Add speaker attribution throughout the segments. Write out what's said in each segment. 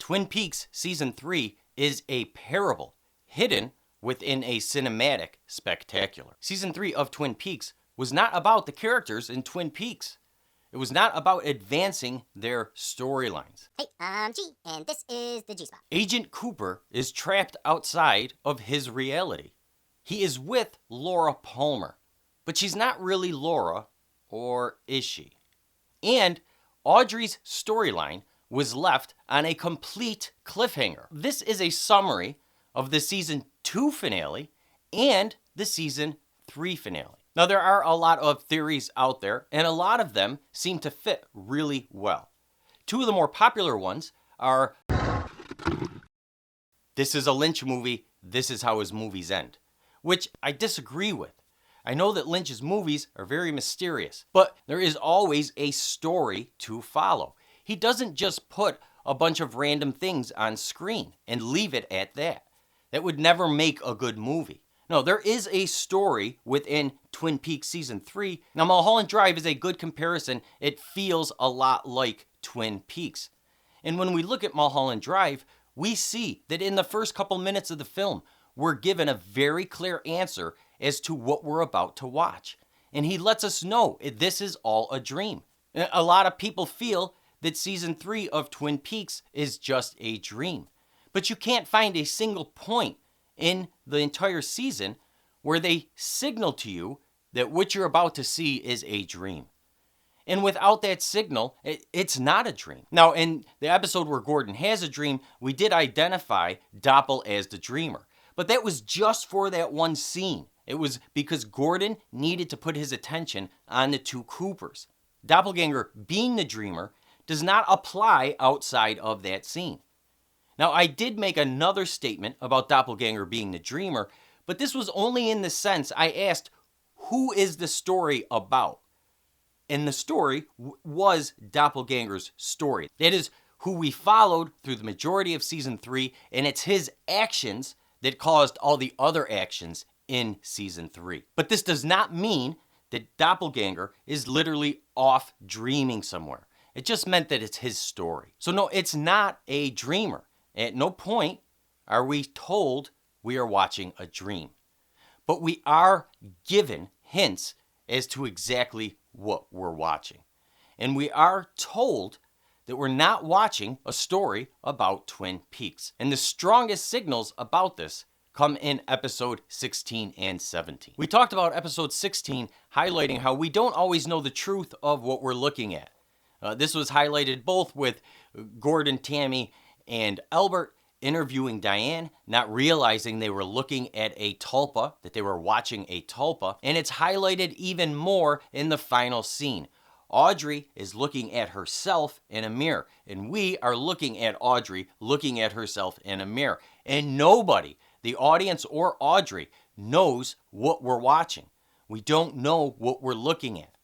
Speaker 1: Twin Peaks Season 3 is a parable hidden within a cinematic spectacular. Season 3 of Twin Peaks was not about the characters in Twin Peaks. It was not about advancing their storylines.
Speaker 2: Hey, I'm G, and this is the G-Spot.
Speaker 1: Agent Cooper is trapped outside of his reality. He is with Laura Palmer, but she's not really Laura, or is she? And Audrey's storyline was left on a complete cliffhanger. This is a summary of the Season 2 finale and the Season 3 finale. Now, there are a lot of theories out there, and a lot of them seem to fit really well. Two of the more popular ones are, this is a Lynch movie, this is how his movies end, which I disagree with. I know that Lynch's movies are very mysterious, but there is always a story to follow. He doesn't just put a bunch of random things on screen and leave it at that. That would never make a good movie. No, there is a story within Twin Peaks Season 3. Now, Mulholland Drive is a good comparison. It feels a lot like Twin Peaks. And when we look at Mulholland Drive, we see that in the first couple minutes of the film, we're given a very clear answer as to what we're about to watch. And he lets us know this is all a dream. A lot of people feel that Season 3 of Twin Peaks is just a dream. But you can't find a single point in the entire season where they signal to you that what you're about to see is a dream. And without that signal, it's not a dream. Now, in the episode where Gordon has a dream, we did identify Doppel as the dreamer. But that was just for that one scene. It was because Gordon needed to put his attention on the two Coopers. Doppelganger being the dreamer does not apply outside of that scene. Now, I did make another statement about Doppelganger being the dreamer, but this was only in the sense I asked, who is the story about? And the story was Doppelganger's story. That is who we followed through the majority of Season 3, and it's his actions that caused all the other actions in Season 3. But this does not mean that Doppelganger is literally off dreaming somewhere. It just meant that it's his story. So no, it's not a dreamer. At no point are we told we are watching a dream. But we are given hints as to exactly what we're watching. And we are told that we're not watching a story about Twin Peaks. And the strongest signals about this come in episode 16 and 17. We talked about episode 16 highlighting how we don't always know the truth of what we're looking at. This was highlighted both with Gordon, Tammy, and Albert interviewing Diane, not realizing they were looking at a tulpa, that they were watching a tulpa, and it's highlighted even more in the final scene. Audrey is looking at herself in a mirror, and we are looking at Audrey looking at herself in a mirror, and nobody, the audience or Audrey, knows what we're watching. We don't know what we're looking at.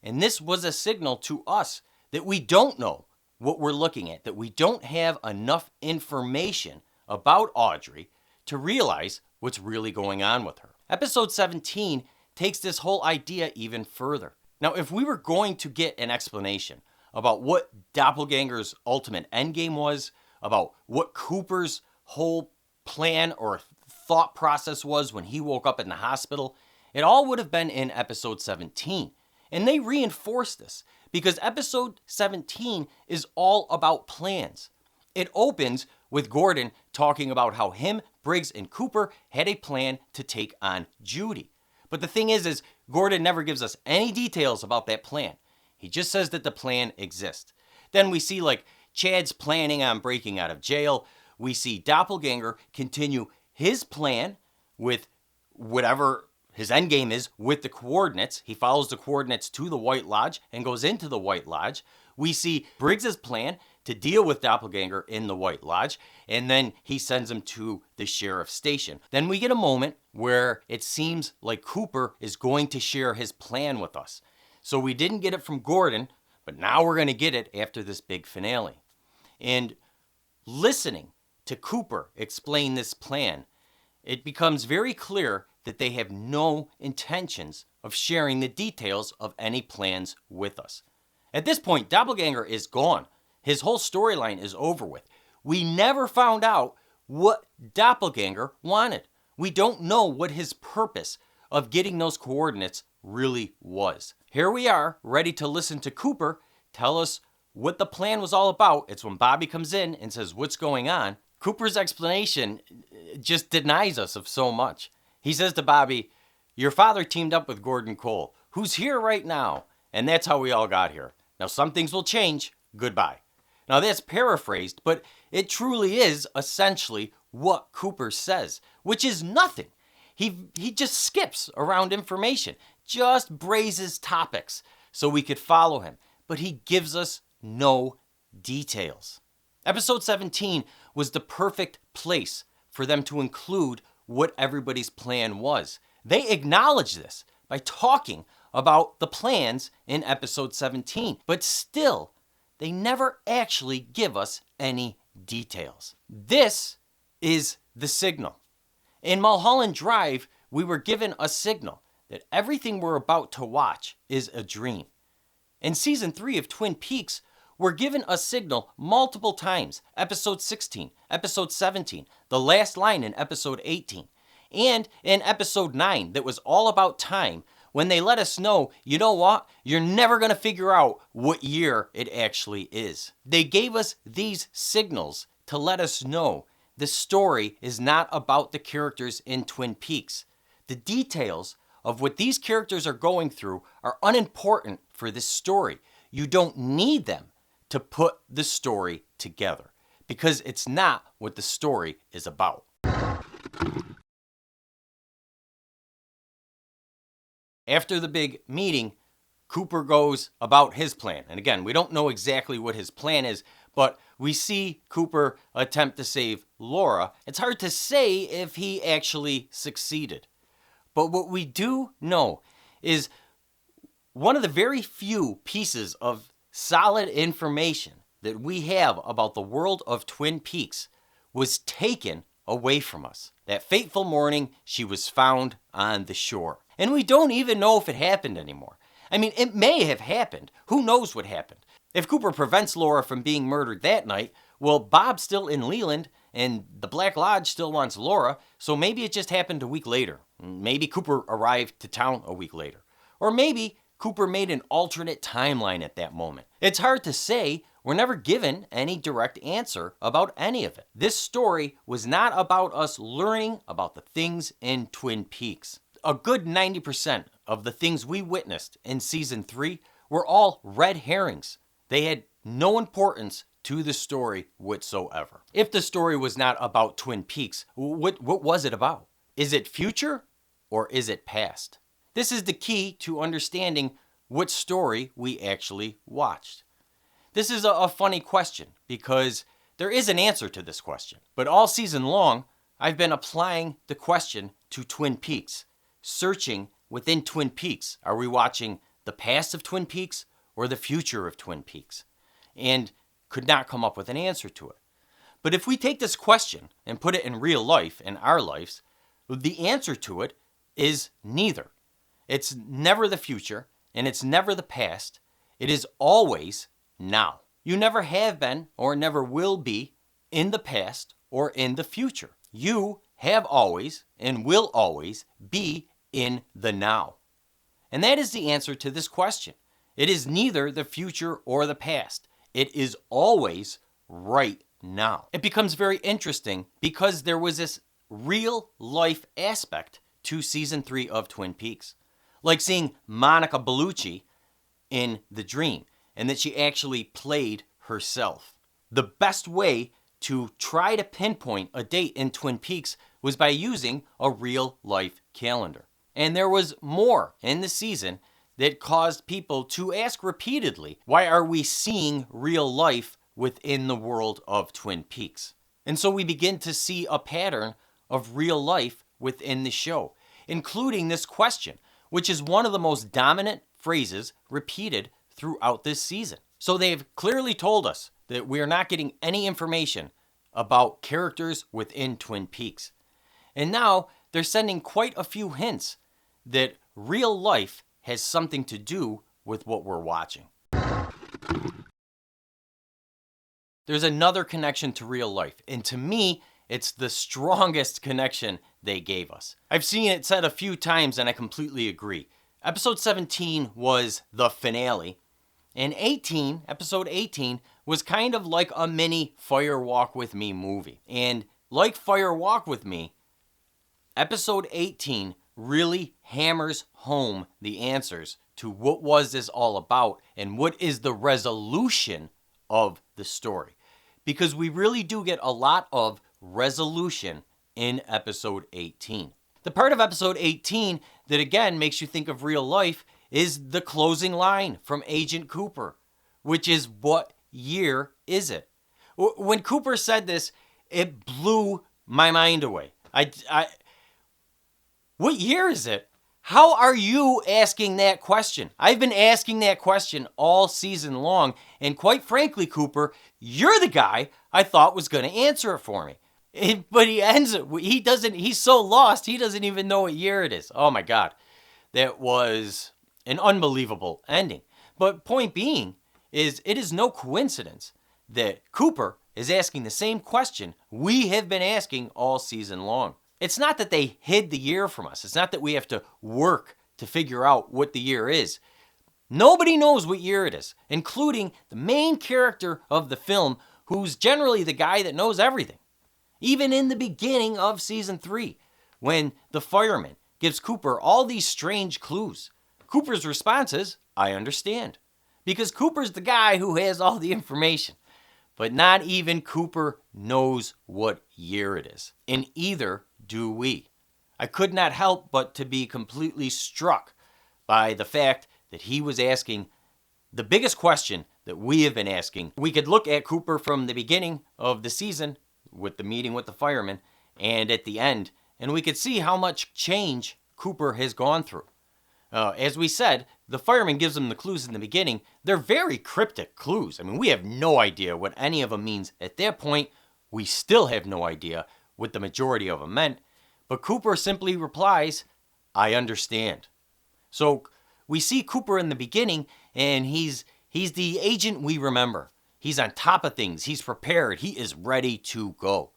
Speaker 1: And this was a signal to us that we don't know what we're looking at, that we don't have enough information about Audrey to realize what's really going on with her. Episode 17 takes this whole idea even further. Now, if we were going to get an explanation about what Doppelganger's ultimate endgame was, about what Cooper's whole plan or thought process was when he woke up in the hospital, it all would have been in episode 17. And they reinforced this because episode 17 is all about plans. It opens with Gordon talking about how him, Briggs, and Cooper had a plan to take on Judy. But the thing is Gordon never gives us any details about that plan. He just says that the plan exists. Then we see Chad's planning on breaking out of jail. We see Doppelganger continue his plan with whatever his endgame is with the coordinates. He follows the coordinates to the White Lodge and goes into the White Lodge. We see Briggs's plan to deal with Doppelganger in the White Lodge, and then he sends him to the sheriff's station. Then we get a moment where it seems like Cooper is going to share his plan with us. So we didn't get it from Gordon, but now we're going to get it after this big finale. And listening to Cooper explain this plan, it becomes very clear that they have no intentions of sharing the details of any plans with us. At this point, Doppelganger is gone. His whole storyline is over with. we never found out what Doppelganger wanted. We don't know what his purpose of getting those coordinates really was. Here we are, ready to listen to Cooper tell us what the plan was all about. It's when Bobby comes in and says, "What's going on?" Cooper's explanation just denies us of so much. He says to Bobby, "Your father teamed up with Gordon Cole, who's here right now, and that's how we all got here. Now some things will change. Goodbye." Now that's paraphrased, but it truly is essentially what Cooper says, which is nothing. He just skips around information, just braises topics so we could follow him, but he gives us no details. Episode 17 was the perfect place for them to include what everybody's plan was. They acknowledge this by talking about the plans in episode 17, but still, they never actually give us any details. This is the signal. In Mulholland Drive, we were given a signal that everything we're about to watch is a dream. In season 3 of Twin Peaks, we're given a signal multiple times. Episode 16, episode 17, the last line in episode 18, and in episode 9 that was all about time, when they let us know, you know what, you're never going to figure out what year it actually is. They gave us these signals to let us know the story is not about the characters in Twin Peaks. The details of what these characters are going through are unimportant for this story. You don't need them to put the story together because it's not what the story is about. After the big meeting, Cooper goes about his plan. And again, we don't know exactly what his plan is, but we see Cooper attempt to save Laura. It's hard to say if he actually succeeded. But what we do know is one of the very few pieces of solid information that we have about the world of Twin Peaks was taken away from us. That fateful morning, she was found on the shore. And we don't even know if it happened anymore. I mean, it may have happened. Who knows what happened? If Cooper prevents Laura from being murdered that night, well, Bob's still in Leland, and the Black Lodge still wants Laura, so maybe it just happened a week later. Maybe Cooper arrived to town a week later. Or maybe Cooper made an alternate timeline at that moment. It's hard to say. We're never given any direct answer about any of it. This story was not about us learning about the things in Twin Peaks. A good 90% of the things we witnessed in season 3 were all red herrings. They had no importance to the story whatsoever. If the story was not about Twin Peaks, what was it about? Is it future or is it past? This is the key to understanding what story we actually watched. This is a funny question because there is an answer to this question. But all season long, I've been applying the question to Twin Peaks, searching within Twin Peaks. Are we watching the past of Twin Peaks or the future of Twin Peaks? And could not come up with an answer to it. But if we take this question and put it in real life, in our lives, the answer to it is neither. It's never the future and it's never the past. It is always now. You never have been or never will be in the past or in the future. You have always and will always be in the now. And that is the answer to this question. It is neither the future or the past. It is always right now. It becomes very interesting because there was this real life aspect to season 3 of Twin Peaks. Like seeing Monica Bellucci in The Dream, and that she actually played herself. The best way to try to pinpoint a date in Twin Peaks was by using a real life calendar. And there was more in the season that caused people to ask repeatedly, why are we seeing real life within the world of Twin Peaks? And so we begin to see a pattern of real life within the show, including this question, which is one of the most dominant phrases repeated throughout this season. So they've clearly told us that we are not getting any information about characters within Twin Peaks. And now they're sending quite a few hints that real life has something to do with what we're watching. there's another connection to real life. And to me, it's the strongest connection they gave us. I've seen it said a few times and I completely agree. Episode 17 was the finale. And episode 18, was kind of like a mini Fire Walk With Me movie. And like Fire Walk With Me, episode 18 really hammers home the answers to what was this all about and what is the resolution of the story. Because we really do get a lot of resolution in episode 18. The part of episode 18 that again makes you think of real life is the closing line from Agent Cooper, which is, what year is it? When Cooper said this, it blew my mind away. What year is it? How are you asking that question? I've been asking that question all season long, and quite frankly, Cooper, you're the guy I thought was going to answer it for me. But he ends it. He's so lost, he doesn't even know what year it is. Oh my God. That was an unbelievable ending. But point being is, it is no coincidence that Cooper is asking the same question we have been asking all season long. It's not that they hid the year from us. It's not that we have to work to figure out what the year is. Nobody knows what year it is, including the main character of the film, who's generally the guy that knows everything. Even in the beginning of season 3, when the fireman gives Cooper all these strange clues, Cooper's response is, I understand. Because Cooper's the guy who has all the information. But not even Cooper knows what year it is. And either do we. I could not help but to be completely struck by the fact that he was asking the biggest question that we have been asking. We could look at Cooper from the beginning of the season with the meeting with the fireman and at the end, and we could see how much change Cooper has gone through. As we said, the fireman gives them the clues in the beginning. They're very cryptic clues. I mean, we have no idea what any of them means. At that point, we still have no idea what the majority of them meant. But Cooper simply replies, I understand. So we see Cooper in the beginning, and he's the agent we remember. He's on top of things. He's prepared. He is ready to go.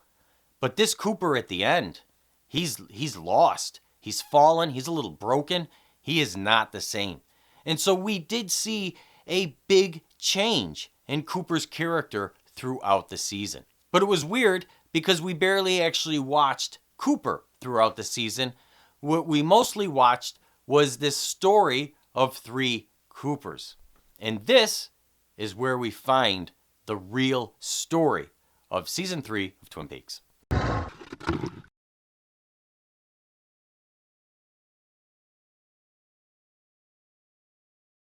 Speaker 1: But this Cooper at the end, he's lost. He's fallen. He's a little broken. He is not the same. And so we did see a big change in Cooper's character throughout the season. But it was weird because we barely actually watched Cooper throughout the season. What we mostly watched was this story of 3 Coopers. And this is where we find the real story of season 3 of Twin Peaks.